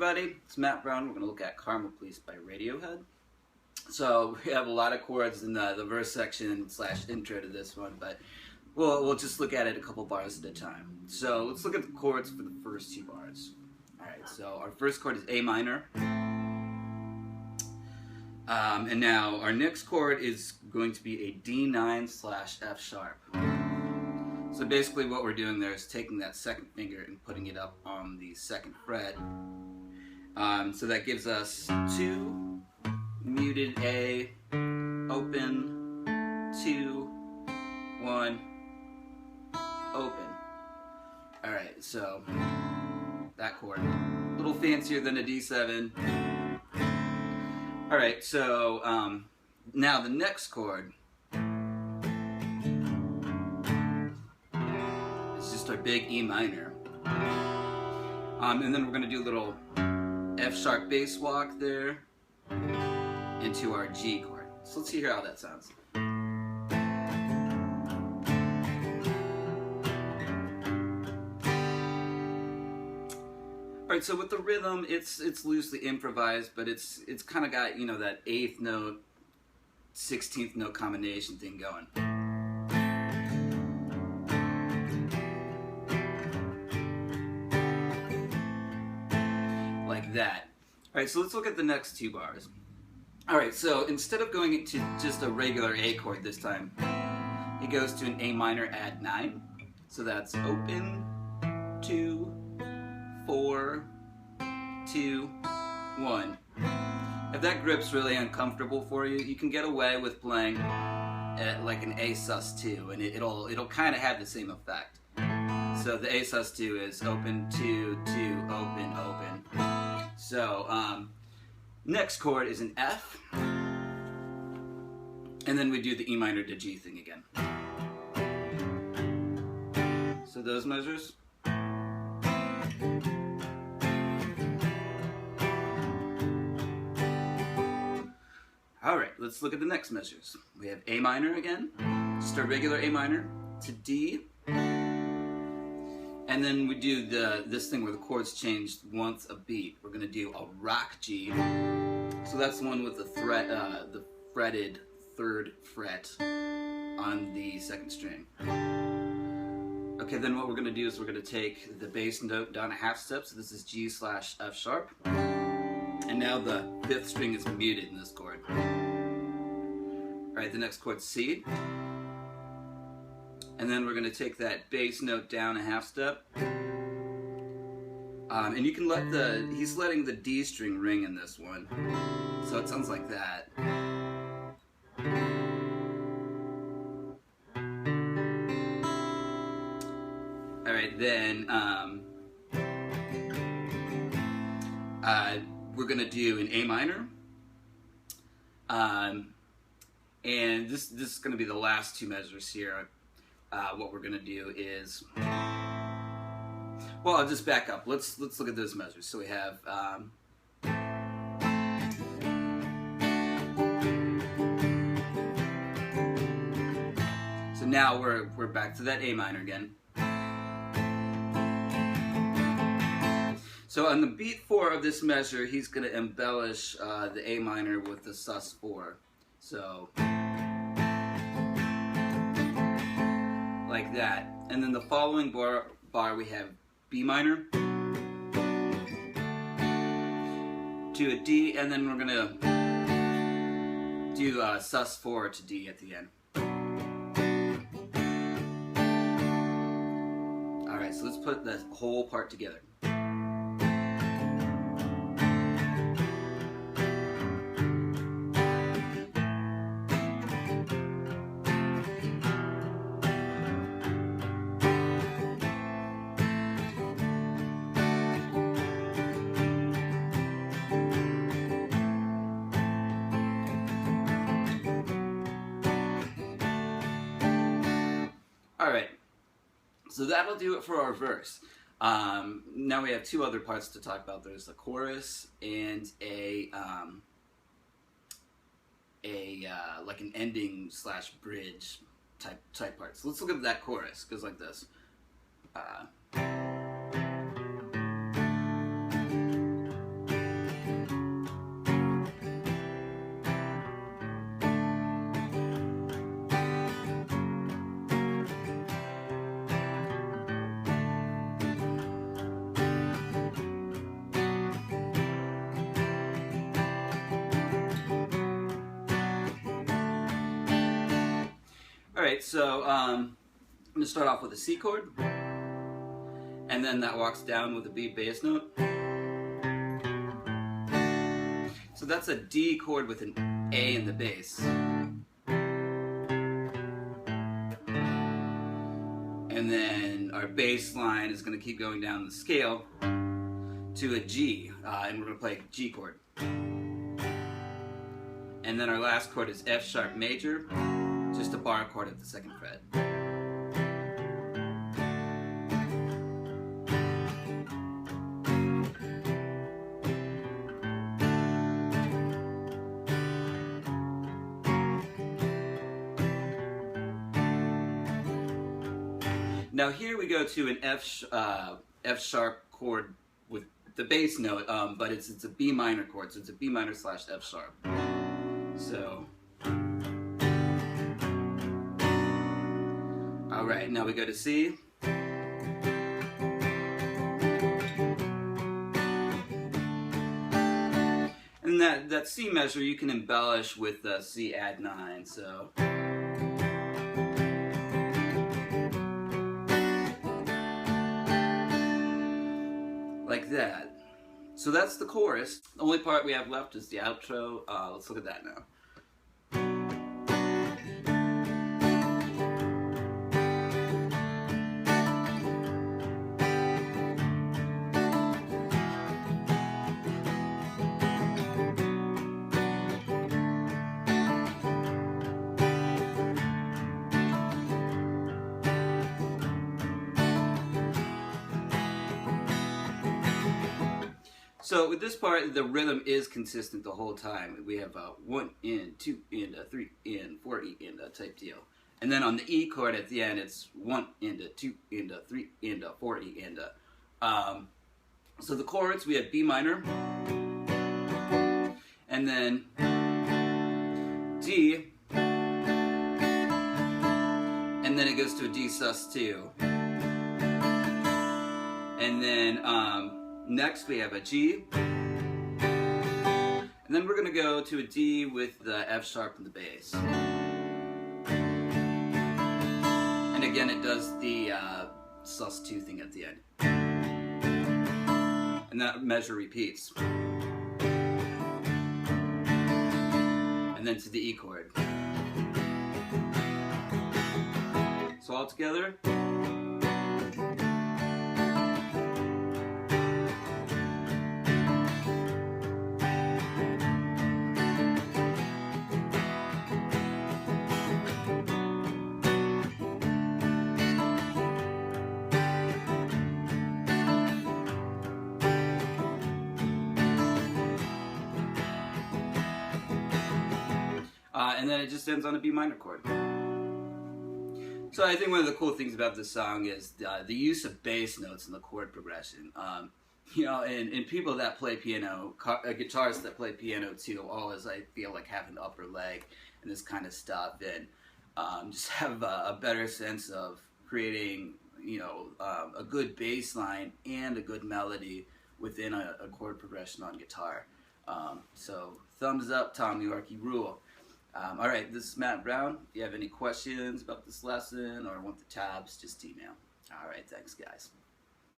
everybody, it's Matt Brown. We're going to look at Karma Police by Radiohead. So we have a lot of chords in the verse section / intro to this one, but we'll just look at it a couple bars at a time. So let's look at the chords for the first 2 bars. Alright, so our first chord is A minor. And now our next chord is going to be a D9 / F sharp. So basically what we're doing there is taking that second finger and putting it up on the 2nd fret. So that gives us 2, muted A, open, 2, 1, open. Alright, so that chord. A little fancier than a D7. Alright, so now the next chord is just our big E minor. And then we're going to do a little F sharp bass walk there into our G chord. So let's hear how that sounds. Alright, so with the rhythm, it's loosely improvised, but it's kind of got, you know, that 8th note, 16th note combination thing going. Like that. Alright, so let's look at the next 2 bars. Alright, so instead of going into just a regular A chord this time, it goes to an A minor add 9. So that's open, 2, 4, 2, 1. If that grip's really uncomfortable for you, you can get away with playing at like an A sus2, and it'll kind of have the same effect. So the A sus2 is open, 2, 2, open, open. So next chord is an F, and then we do the E minor to G thing again. So those measures. Alright, let's look at the next measures. We have A minor again, just a regular A minor, to D, and then we do this thing where the chords change once a beat. We're going to do a rock G, so that's the one with the fretted 3rd fret on the 2nd string. Okay, then what we're going to do is we're going to take the bass note down a half step, so this is G / F sharp. And now the 5th string is muted in this chord. Alright, the next chord's C. And then we're going to take that bass note down a half step. And you can let he's letting the D string ring in this one. So it sounds like that. Alright, then we're going to do an A minor. And this is going to be the last 2 measures here. What we're going to do is, well, I'll just back up. Let's look at those measures. So we have so now we're back to that A minor again. So on the beat 4 of this measure, he's going to embellish the A minor with the sus4. So, like that. And then the following bar we have B minor to a D, and then we're going to do sus4 to D at the end. Alright, so let's put the whole part together. Alright, so that'll do it for our verse. Now we have 2 other parts to talk about. There's the chorus and like an ending / bridge type part. So let's look at that chorus. It goes like this. Alright, so I'm going to start off with a C chord, and then that walks down with a B bass note. So that's a D chord with an A in the bass. And then our bass line is going to keep going down the scale to a G, and we're going to play a G chord. And then our last chord is F sharp major, just a bar chord at the 2nd fret. Now here we go to an F sharp chord with the bass note, but it's a B minor chord, so it's a B minor / F sharp. So, all right, now we go to C. And that C measure you can embellish with C add 9, so. Like that. So that's the chorus. The only part we have left is the outro. Let's look at that now. So with this part, the rhythm is consistent the whole time. We have 1 in, 2 in, 3 in, 4 in type deal. And then on the E chord at the end, it's 1 in, 2 in, 3 in, 4 in. So the chords, we have B minor, and then D, and then it goes to a D sus2. And then next we have a G, and then we're going to go to a D with the F sharp in the bass. And again it does the sus2 thing at the end. And that measure repeats. And then to the E chord. So all together. And then it just ends on a B minor chord. So I think one of the cool things about this song is the use of bass notes in the chord progression. You know, and people that play piano, guitarists that play piano too, always I feel like have an upper leg and this kind of stuff, and just have a better sense of creating, you know, a good bass line and a good melody within a chord progression on guitar. So thumbs up, Tom York, you rule. Alright, this is Matt Brown. If you have any questions about this lesson or want the tabs, just email. Alright, thanks guys.